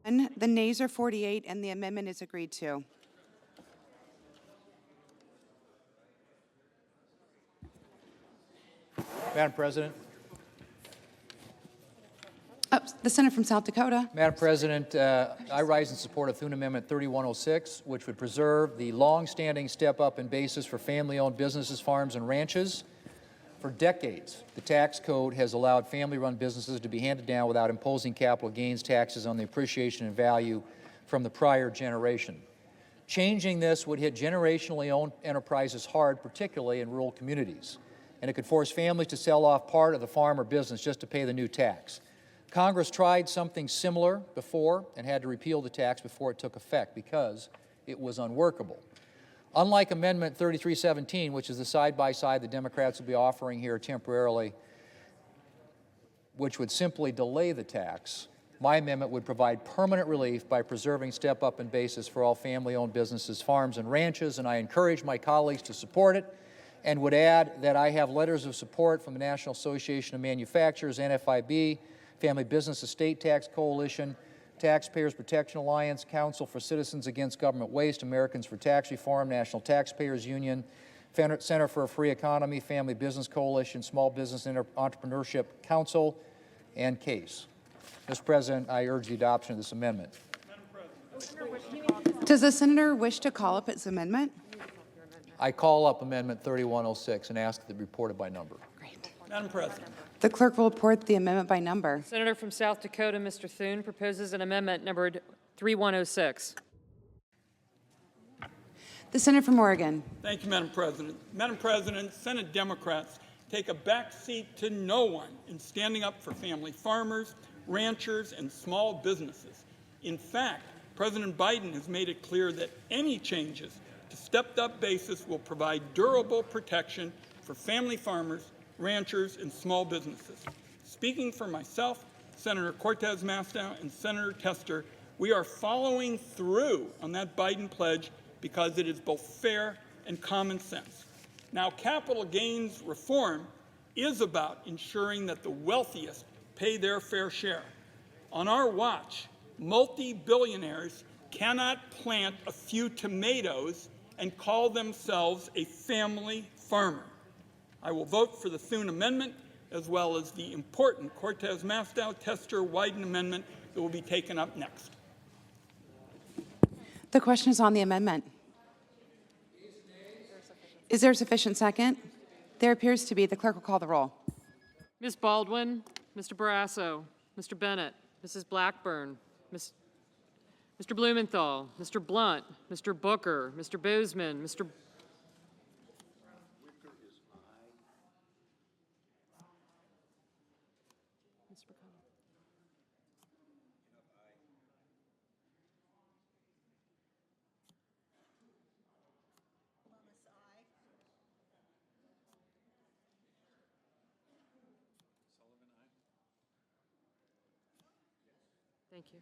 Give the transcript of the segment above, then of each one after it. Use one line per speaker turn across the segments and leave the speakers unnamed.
The nays are 48, and the amendment is agreed to.
Madam President.
The senator from South Dakota.
Madam President, I rise in support of Thune Amendment 3106, which would preserve the long-standing step-up in basis for family-owned businesses, farms, and ranches. For decades, the tax code has allowed family-run businesses to be handed down without imposing capital gains taxes on the appreciation and value from the prior generation. Changing this would hit generationally owned enterprises hard, particularly in rural communities, and it could force families to sell off part of the farm or business just to pay the new tax. Congress tried something similar before and had to repeal the tax before it took effect because it was unworkable. Unlike Amendment 3317, which is the side-by-side the Democrats will be offering here temporarily, which would simply delay the tax, my amendment would provide permanent relief by preserving step-up in basis for all family-owned businesses, farms, and ranches, and I encourage my colleagues to support it, and would add that I have letters of support from the National Association of Manufacturers, NFIB, Family Business Estate Tax Coalition, Taxpayers Protection Alliance, Council for Citizens Against Government Waste, Americans for Tax Reform, National Taxpayers Union, Center for a Free Economy, Family Business Coalition, Small Business Entrepreneurship Council, and CASE. Mr. President, I urge the adoption of this amendment.
Does the senator wish to call up his amendment?
I call up Amendment 3106 and ask that it be reported by number.
Great.
Madam President.
The clerk will report the amendment by number.
Senator from South Dakota, Mr. Thune, proposes an amendment numbered 3106.
The senator from Oregon.
Thank you, Madam President. Madam President, Senate Democrats take a back seat to no one in standing up for family farmers, ranchers, and small businesses. In fact, President Biden has made it clear that any changes to stepped-up basis will provide durable protection for family farmers, ranchers, and small businesses. Speaking for myself, Senator Cortez Masto, and Senator Tester, we are following through on that Biden pledge because it is both fair and common sense. Now, capital gains reform is about ensuring that the wealthiest pay their fair share. On our watch, multi-billionaires cannot plant a few tomatoes and call themselves a family farmer. I will vote for the Thune Amendment, as well as the important Cortez Masto Tester Wyden Amendment that will be taken up next.
The question is on the amendment. Is there a sufficient second? There appears to be. The clerk will call the roll.
Ms. Baldwin, Mr. Barrasso, Mr. Bennett, Mrs. Blackburn, Mr. Blumenthal, Mr. Blunt, Mr. Booker, Mr. Boozman, Mr. Thank you.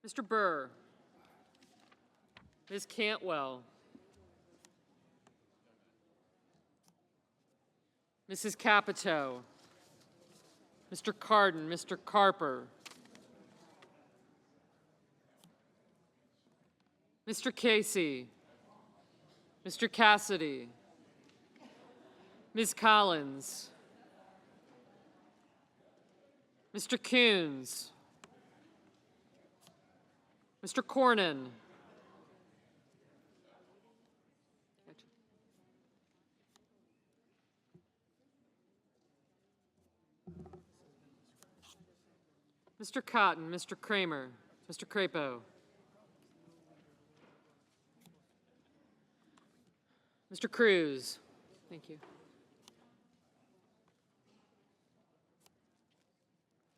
Mr. Burr, Ms. Cantwell, Mrs. Capito, Mr. Cardin, Mr. Carper, Mr. Casey, Mr. Cassidy, Ms. Collins, Mr. Coons, Mr. Cornyn, Mr. Cotton, Mr. Kramer, Mr. Crapo, Mr. Cruz, thank you.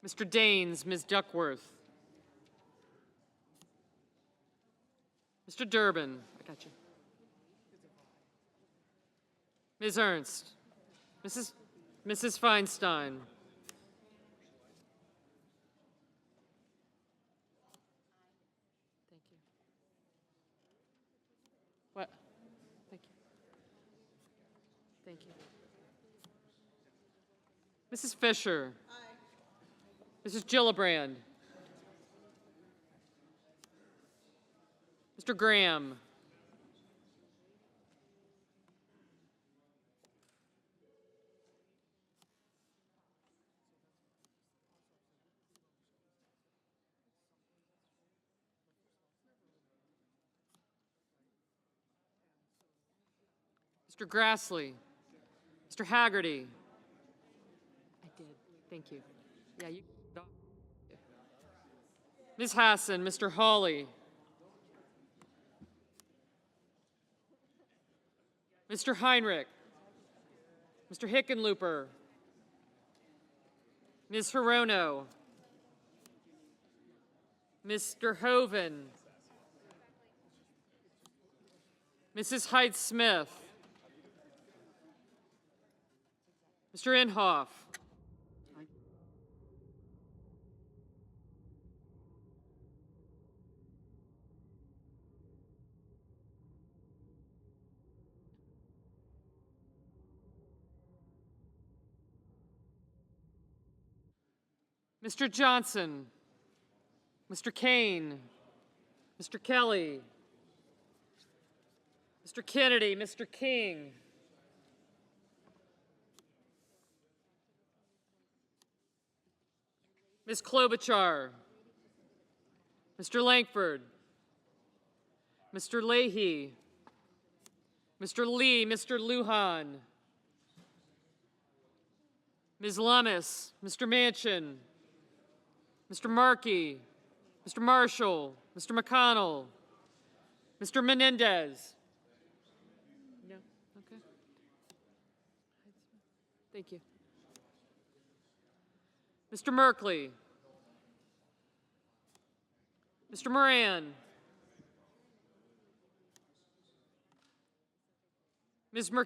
Mr. Daines, Ms. Duckworth, Mr. Durbin, I got you. Ms. Ernst, Mrs. Feinstein, Thank you. Mrs. Fisher. Aye. Mrs. Gillibrand. Mr. Graham. Mr. Grassley. Mr. Haggerty. I did. Thank you. Yeah, you. Ms. Hassan, Mr. Hawley. Mr. Heinrich. Mr. Hickenlooper. Ms. Hirono. Mr. Hoven. Mrs. Hyde-Smith. Mr. Inhofe. Mr. Johnson. Mr. Kane. Mr. Kelly. Mr. Kennedy. Mr. King. Ms. Klobuchar. Mr. Langford. Mr. Leahy. Mr. Lee. Mr. Lujan. Ms. Lummis. Mr. Manchin. Mr. Markey. Mr. Marshall. Mr. McConnell. Mr. Menendez. No? Okay. Thank you. Mr. Merkley. Mr. Moran. Ms.